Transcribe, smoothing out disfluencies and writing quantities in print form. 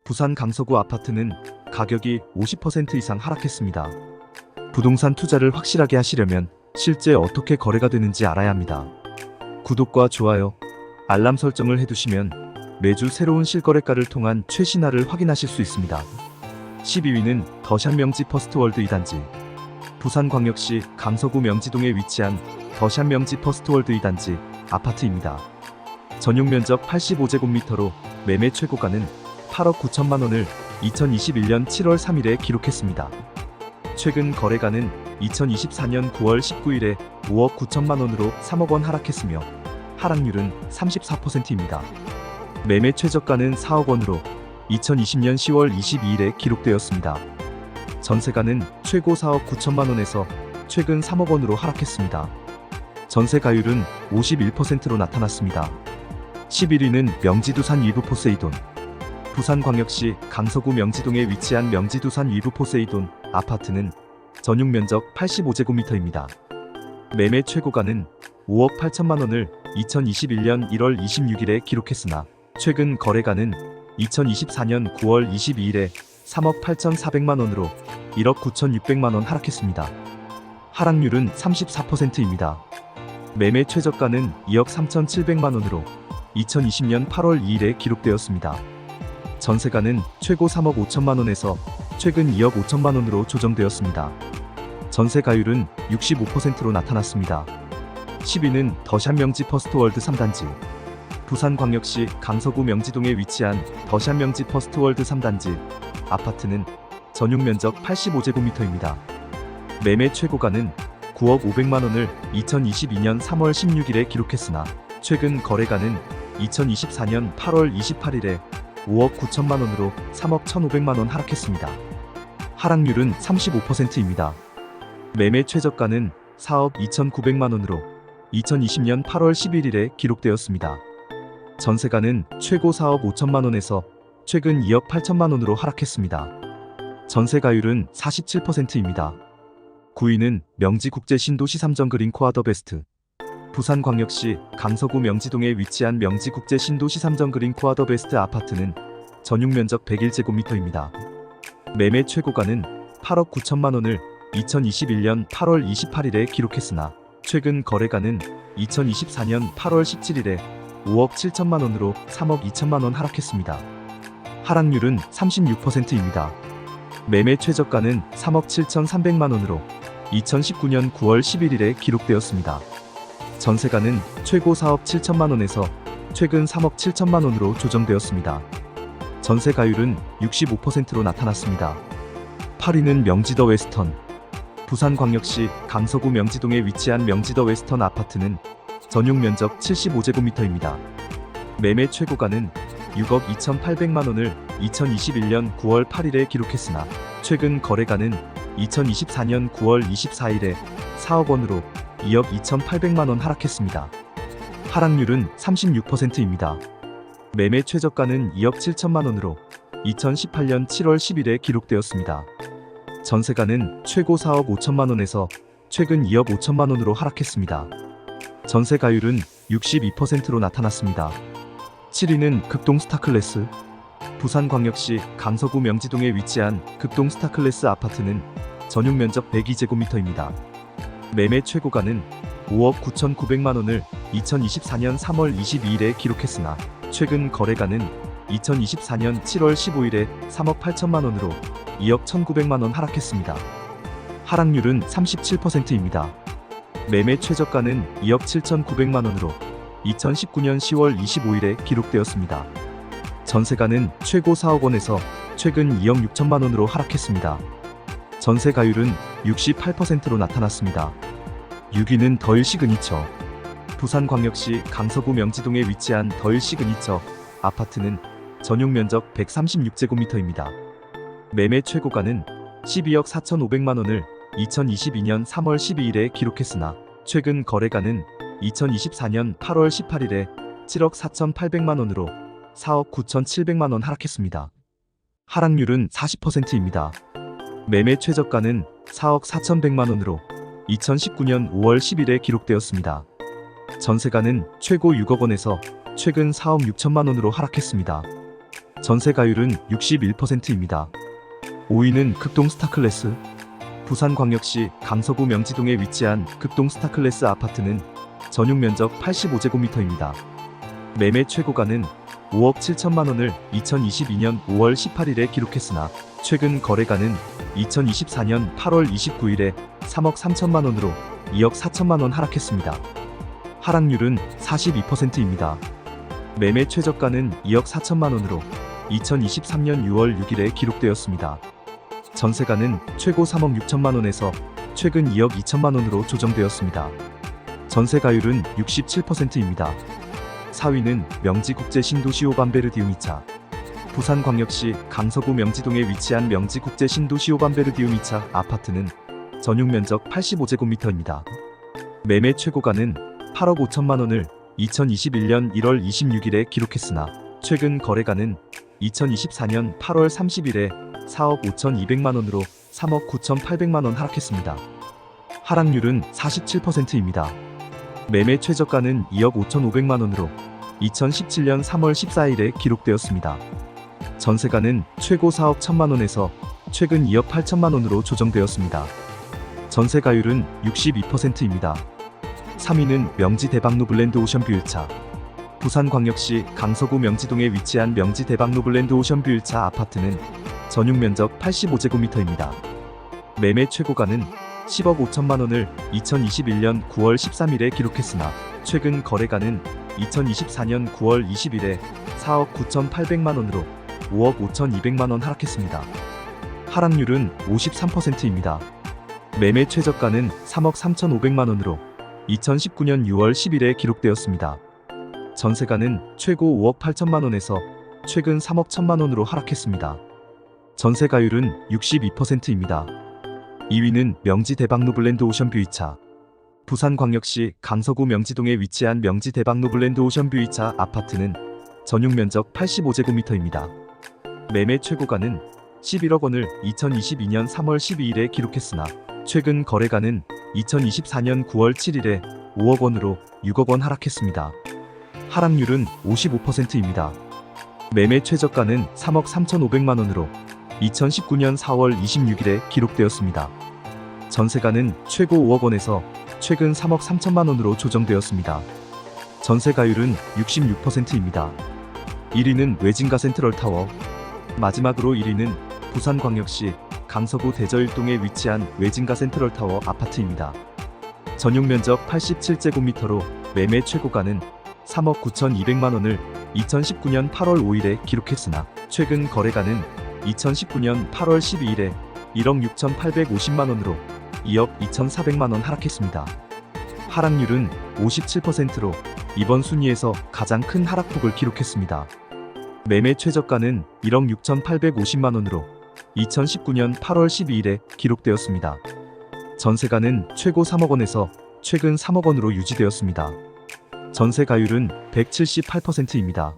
부산 강서구 아파트는 가격이 50% 이상 하락했습니다. 부동산 투자를 확실하게 하시려면 실제 어떻게 거래가 되는지 알아야 합니다. 구독과 좋아요, 알람 설정을 해두시면 매주 새로운 실거래가를 통한 최신화를 확인하실 수 있습니다. 12위는 더샵 명지 퍼스트월드 2단지. 부산광역시 강서구 명지동에 위치한 더샵 명지 퍼스트월드 2단지 아파트입니다. 전용 면적 85제곱미터로 매매 최고가는 8억 9천만 원을 2021년 7월 3일에 기록했습니다. 최근 거래가는 2024년 9월 19일에 5억 9천만 원으로 3억 원 하락했으며 하락률은 34%입니다. 매매 최저가는 4억 원으로 2020년 10월 22일에 기록되었습니다. 전세가는 최고 4억 9천만 원에서 최근 3억 원으로 하락했습니다. 전세 가율은 51%로 나타났습니다. 11위는 명지두산 위브 포세이돈. 부산광역시 강서구 명지동에 위치한 명지두산 위브 포세이돈 아파트는 전용 면적 85제곱미터입니다. 매매 최고가는 5억 8천만 원을 2021년 1월 26일에 기록했으나 최근 거래가는 2024년 9월 22일에 3억 8,400만 원으로 1억 9,600만 원 하락했습니다. 하락률은 34%입니다. 매매 최저가는 2억 3,700만 원으로 2020년 8월 2일에 기록되었습니다. 전세가는 최고 3억 5천만 원에서 최근 2억 5천만 원으로 조정되었습니다. 전세 가율은 65%로 나타났습니다. 10위는 더샵 명지 퍼스트월드 3단지. 부산광역시 강서구 명지동에 위치한 더샵 명지 퍼스트월드 3단지 아파트는 전용 면적 85제곱미터입니다. 매매 최고가는 9억 500만 원을 2022년 3월 16일에 기록했으나 최근 거래가는 2024년 8월 28일에 5억 9천만 원으로 3억 1,500만 원 하락했습니다. 하락률은 35%입니다. 매매 최저가는 4억 2,900만 원으로 2020년 8월 11일에 기록되었습니다. 전세가는 최고 4억 5천만 원에서 최근 2억 8천만 원으로 하락했습니다. 전세 가율은 47%입니다. 9위는 명지국제 신도시 3정 그린 코아 더 베스트. 부산광역시 강서구 명지동에 위치한 명지국제 신도시 3정 그린 코아 더 베스트 아파트는 전용 면적 101제곱미터입니다. 매매 최고가는 8억 9천만 원을 2021년 8월 28일에 기록했으나 최근 거래가는 2024년 8월 17일에 5억 7천만 원으로 3억 2천만 원 하락했습니다. 하락률은 36%입니다. 매매 최저가는 3억 7,300만 원으로 2019년 9월 11일에 기록되었습니다. 전세가는 최고 4억 7천만 원에서 최근 3억 7천만 원으로 조정되었습니다. 전세 가율은 65%로 나타났습니다. 8위는 명지 더 웨스턴. 부산광역시 강서구 명지동에 위치한 명지 더 웨스턴 아파트는 전용 면적 75제곱미터입니다. 매매 최고가는 6억 2,800만 원을 2021년 9월 8일에 기록했으나 최근 거래가는 2024년 9월 24일에 4억 원으로 2억 2,800만 원 하락했습니다. 하락률은 36%입니다. 매매 최저가는 2억 7천만 원으로 2018년 7월 10일에 기록되었습니다. 전세가는 최고 4억 5천만 원에서 최근 2억 5천만 원으로 하락했습니다. 전세 가율은 62%로 나타났습니다. 7위는 극동 스타클래스. 부산광역시 강서구 명지동에 위치한 극동 스타클래스 아파트는 전용 면적 102제곱미터입니다. 매매 최고가는 5억 9,900만 원을 2024년 3월 22일에 기록했으나 최근 거래가는 2024년 7월 15일에 3억 8천만 원으로 2억 1,900만 원 하락했습니다. 하락률은 37%입니다. 매매 최저가는 2억 7,900만 원으로 2019년 10월 25일에 기록되었습니다. 전세가는 최고 4억 원에서 최근 2억 6천만 원으로 하락했습니다. 전세 가율은 68%로 나타났습니다. 6위는 더힐 시그니처. 부산광역시 강서구 명지동에 위치한 더힐 시그니처 아파트는 전용 면적 136제곱미터입니다. 매매 최고가는 12억 4,500만 원을 2022년 3월 12일에 기록했으나 최근 거래가는 2024년 8월 18일에 7억 4,800만 원으로 4억 9,700만 원 하락했습니다. 하락률은 40%입니다. 매매 최저가는 4억 4,100만 원으로 2019년 5월 10일에 기록되었습니다. 전세가는 최고 6억 원에서 최근 4억 6천만 원으로 하락했습니다. 전세가율은 61%입니다. 5위는 극동 스타클래스. 부산광역시 강서구 명지동에 위치한 극동 스타클래스 아파트는 전용 면적 85제곱미터입니다. 매매 최고가는 5억 7천만 원을 2022년 5월 18일에 기록했으나 최근 거래가는 2024년 8월 29일에 3억 3천만 원으로 2억 4천만 원 하락했습니다. 하락률은 42%입니다. 매매 최저가는 2억 4천만 원으로 2023년 6월 6일에 기록되었습니다. 전세가는 최고 3억 6천만 원에서 최근 2억 2천만 원으로 조정되었습니다. 전세가율은 67%입니다. 4위는 명지국제 신도시 오반베르디움 2차. 부산광역시 강서구 명지동에 위치한 명지국제 신도시 오반베르디움 2차 아파트는 전용 면적 85제곱미터입니다. 매매 최고가는 8억 5천만 원을 2021년 1월 26일에 기록했으나 최근 거래가는 2024년 8월 30일에 4억 5,200만 원으로 3억 9,800만 원 하락했습니다. 하락률은 47%입니다. 매매 최저가는 2억 5,500만 원으로 2017년 3월 14일에 기록되었습니다. 전세가는 최고 4억 1천만 원에서 최근 2억 8천만 원으로 조정되었습니다. 전세가율은 62%입니다. 3위는 명지 대박 노블랜드 오션뷰 1차. 부산광역시 강서구 명지동에 위치한 명지 대박 노블랜드 오션뷰 1차 아파트는 전용 면적 85제곱미터입니다. 매매 최고가는 10억 5천만 원을 2021년 9월 13일에 기록했으나 최근 거래가는 2024년 9월 20일에 4억 9,800만 원으로 5억 5,200만 원 하락했습니다. 하락률은 53%입니다. 매매 최저가는 3억 3,500만 원으로 2019년 6월 10일에 기록되었습니다. 전세가는 최고 5억 8천만 원에서 최근 3억 1천만 원으로 하락했습니다. 전세가율은 62%입니다. 2위는 명지 대박 노블랜드 오션뷰 2차. 부산광역시 강서구 명지동에 위치한 명지 대박 노블랜드 오션뷰 2차 아파트는 전용 면적 85제곱미터입니다. 매매 최고가는 11억 원을 2022년 3월 12일에 기록했으나 최근 거래가는 2024년 9월 7일에 5억 원으로 6억 원 하락했습니다. 하락률은 55%입니다. 매매 최저가는 3억 3,500만 원으로 2019년 4월 26일에 기록되었습니다. 전세가는 최고 5억 원에서 최근 3억 3천만 원으로 조정되었습니다. 전세가율은 66%입니다. 1위는 외진가 센트럴타워. 마지막으로 1위는 부산광역시 강서구 대저1동에 위치한 외진가 센트럴타워 아파트입니다. 전용 면적 87제곱미터로 매매 최고가는 3억 9,200만 원을 2019년 8월 5일에 기록했으나 최근 거래가는 2019년 8월 12일에 1억 6,850만 원으로 2억 2,400만 원 하락했습니다. 하락률은 57%로 이번 순위에서 가장 큰 하락폭을 기록했습니다. 매매 최저가는 1억 6,850만 원으로 2019년 8월 12일에 기록되었습니다. 전세가는 최고 3억 원에서 최근 3억 원으로 유지되었습니다. 전세가율은 178%입니다.